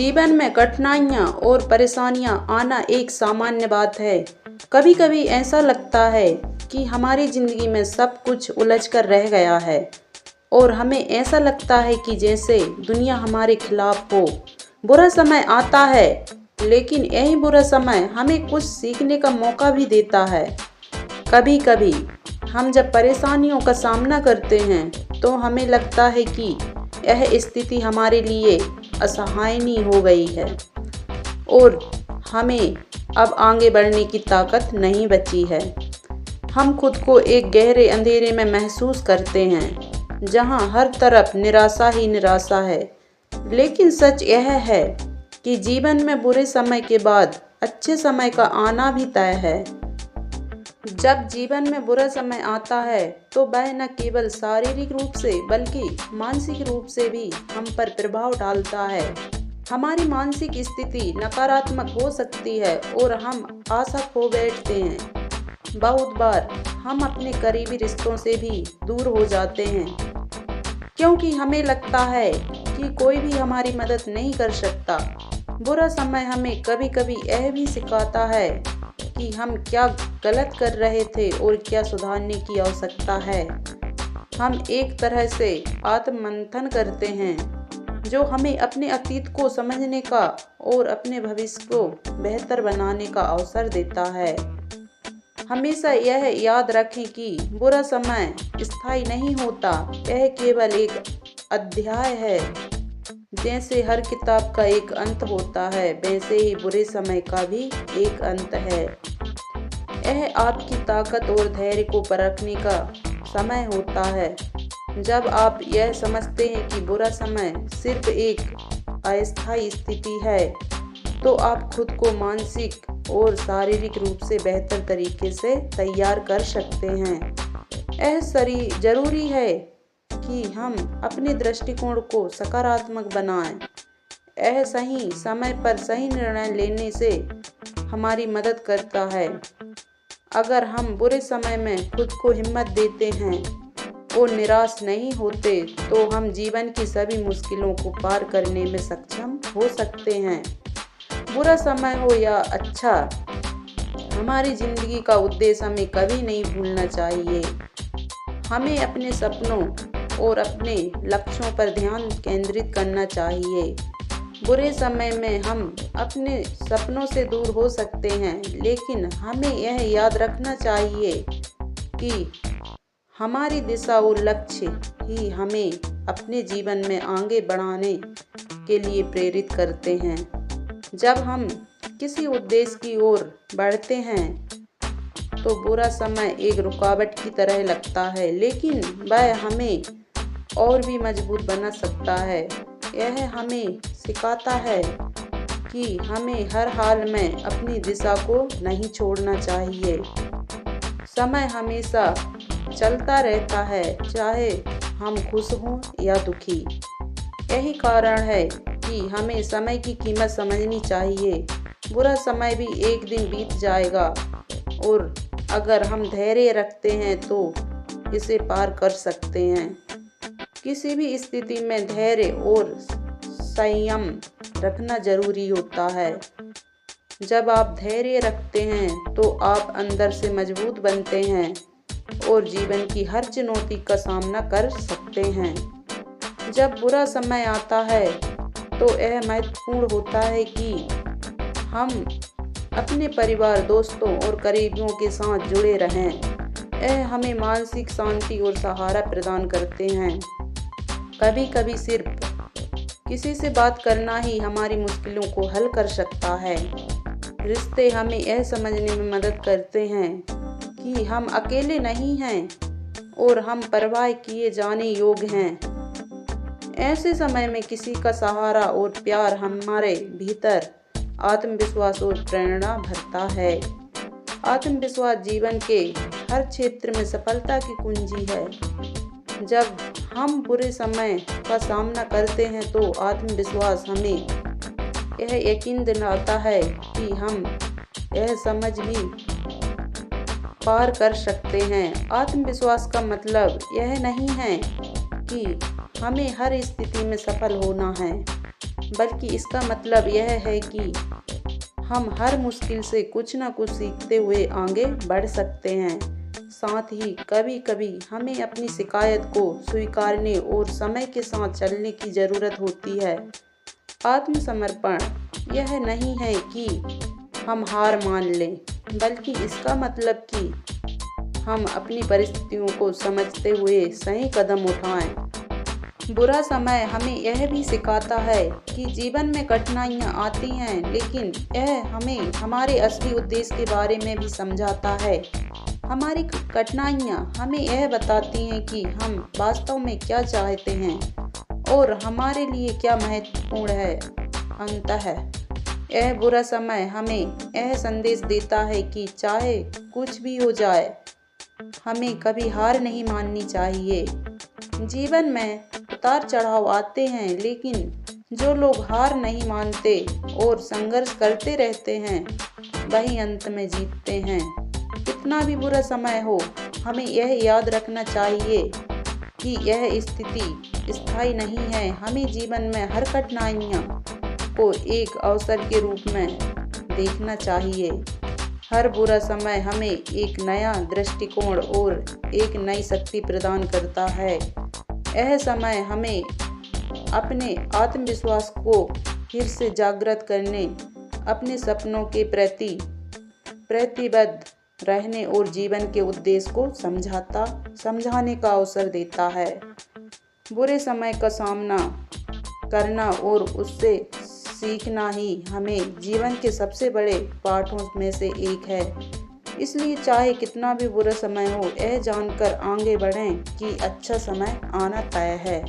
जीवन में कठिनाइयाँ और परेशानियाँ आना एक सामान्य बात है। कभी कभी ऐसा लगता है कि हमारी ज़िंदगी में सब कुछ उलझ कर रह गया है और हमें ऐसा लगता है कि जैसे दुनिया हमारे खिलाफ हो। बुरा समय आता है, लेकिन यही बुरा समय हमें कुछ सीखने का मौका भी देता है। कभी कभी हम जब परेशानियों का सामना करते हैं तो हमें लगता है कि यह स्थिति हमारे लिए असहायनीय हो गई है और हमें अब आगे बढ़ने की ताकत नहीं बची है। हम खुद को एक गहरे अंधेरे में महसूस करते हैं जहां हर तरफ निराशा ही निराशा है। लेकिन सच यह है कि जीवन में बुरे समय के बाद अच्छे समय का आना भी तय है। जब जीवन में बुरा समय आता है तो वह न केवल शारीरिक रूप से बल्कि मानसिक रूप से भी हम पर प्रभाव डालता है। हमारी मानसिक स्थिति नकारात्मक हो सकती है और हम आशा खो बैठते हैं। बहुत बार हम अपने करीबी रिश्तों से भी दूर हो जाते हैं क्योंकि हमें लगता है कि कोई भी हमारी मदद नहीं कर सकता। बुरा समय हमें कभी कभी यह भी सिखाता है कि हम क्या गलत कर रहे थे और क्या सुधारने की आवश्यकता है। हम एक तरह से आत्ममंथन करते हैं जो हमें अपने अतीत को समझने का और अपने भविष्य को बेहतर बनाने का अवसर देता है। हमेशा यह याद रखें कि बुरा समय स्थायी नहीं होता, यह केवल एक अध्याय है। जैसे हर किताब का एक अंत होता है, वैसे ही बुरे समय का भी एक अंत है। यह आपकी ताकत और धैर्य को परखने का समय होता है। जब आप यह समझते हैं कि बुरा समय सिर्फ एक अस्थायी स्थिति है, तो आप खुद को मानसिक और शारीरिक रूप से बेहतर तरीके से तैयार कर सकते हैं। यह जरूरी है कि हम अपने दृष्टिकोण को सकारात्मक बनाएं। यह सही समय पर सही निर्णय लेने से हमारी मदद करता है। अगर हम बुरे समय में खुद को हिम्मत देते हैं और निराश नहीं होते तो हम जीवन की सभी मुश्किलों को पार करने में सक्षम हो सकते हैं। बुरा समय हो या अच्छा, हमारी जिंदगी का उद्देश्य हमें कभी नहीं भूलना चाहिए। हमें अपने सपनों और अपने लक्ष्यों पर ध्यान केंद्रित करना चाहिए। बुरे समय में हम अपने सपनों से दूर हो सकते हैं, लेकिन हमें यह याद रखना चाहिए कि हमारी दिशा और लक्ष्य ही हमें अपने जीवन में आगे बढ़ाने के लिए प्रेरित करते हैं। जब हम किसी उद्देश्य की ओर बढ़ते हैं तो बुरा समय एक रुकावट की तरह लगता है, लेकिन वह हमें और भी मजबूत बना सकता है। यह हमें सिखाता है कि हमें हर हाल में अपनी दिशा को नहीं छोड़ना चाहिए। समय हमेशा चलता रहता है, चाहे हम खुश हों या दुखी। यही कारण है कि हमें समय की कीमत समझनी चाहिए। बुरा समय भी एक दिन बीत जाएगा और अगर हम धैर्य रखते हैं तो इसे पार कर सकते हैं। किसी भी स्थिति में धैर्य और संयम रखना जरूरी होता है। जब आप धैर्य रखते हैं तो आप अंदर से मजबूत बनते हैं और जीवन की हर चुनौती का सामना कर सकते हैं। जब बुरा समय आता है तो यह महत्वपूर्ण होता है कि हम अपने परिवार, दोस्तों और करीबियों के साथ जुड़े रहें। यह हमें मानसिक शांति और सहारा प्रदान करते हैं। कभी कभी सिर्फ किसी से बात करना ही हमारी मुश्किलों को हल कर सकता है। रिश्ते हमें यह समझने में मदद करते हैं कि हम अकेले नहीं हैं और हम परवाह किए जाने योग्य हैं। ऐसे समय में किसी का सहारा और प्यार हमारे भीतर आत्मविश्वास और प्रेरणा भरता है। आत्मविश्वास जीवन के हर क्षेत्र में सफलता की कुंजी है। जब हम बुरे समय का सामना करते हैं तो आत्मविश्वास हमें यह यकीन दिलाता है कि हम यह समझ भी पार कर सकते हैं। आत्मविश्वास का मतलब यह नहीं है कि हमें हर स्थिति में सफल होना है, बल्कि इसका मतलब यह है कि हम हर मुश्किल से कुछ न कुछ सीखते हुए आगे बढ़ सकते हैं। साथ ही कभी कभी हमें अपनी शिकायत को स्वीकारने और समय के साथ चलने की ज़रूरत होती है। आत्मसमर्पण यह नहीं है कि हम हार मान लें, बल्कि इसका मतलब कि हम अपनी परिस्थितियों को समझते हुए सही कदम उठाएं। बुरा समय हमें यह भी सिखाता है कि जीवन में कठिनाइयां आती हैं, लेकिन यह हमें हमारे असली उद्देश्य के बारे में भी समझाता है। हमारी कठिनाइयां हमें यह बताती हैं कि हम वास्तव में क्या चाहते हैं और हमारे लिए क्या महत्वपूर्ण है। अंततः यह बुरा समय हमें यह संदेश देता है कि चाहे कुछ भी हो जाए, हमें कभी हार नहीं माननी चाहिए। जीवन में उतार चढ़ाव आते हैं, लेकिन जो लोग हार नहीं मानते और संघर्ष करते रहते हैं, वही अंत में जीतते हैं। कितना भी बुरा समय हो, हमें यह याद रखना चाहिए कि यह स्थिति स्थायी नहीं है। हमें जीवन में हर कठिनाइयों को एक अवसर के रूप में देखना चाहिए। हर बुरा समय हमें एक नया दृष्टिकोण और एक नई शक्ति प्रदान करता है। यह समय हमें अपने आत्मविश्वास को फिर से जागृत करने, अपने सपनों के प्रति प्रतिबद्ध रहने और जीवन के उद्देश्य को समझाने का अवसर देता है। बुरे समय का सामना करना और उससे सीखना ही हमें जीवन के सबसे बड़े पाठों में से एक है। इसलिए चाहे कितना भी बुरा समय हो, यह जानकर आगे बढ़ें कि अच्छा समय आना तय है।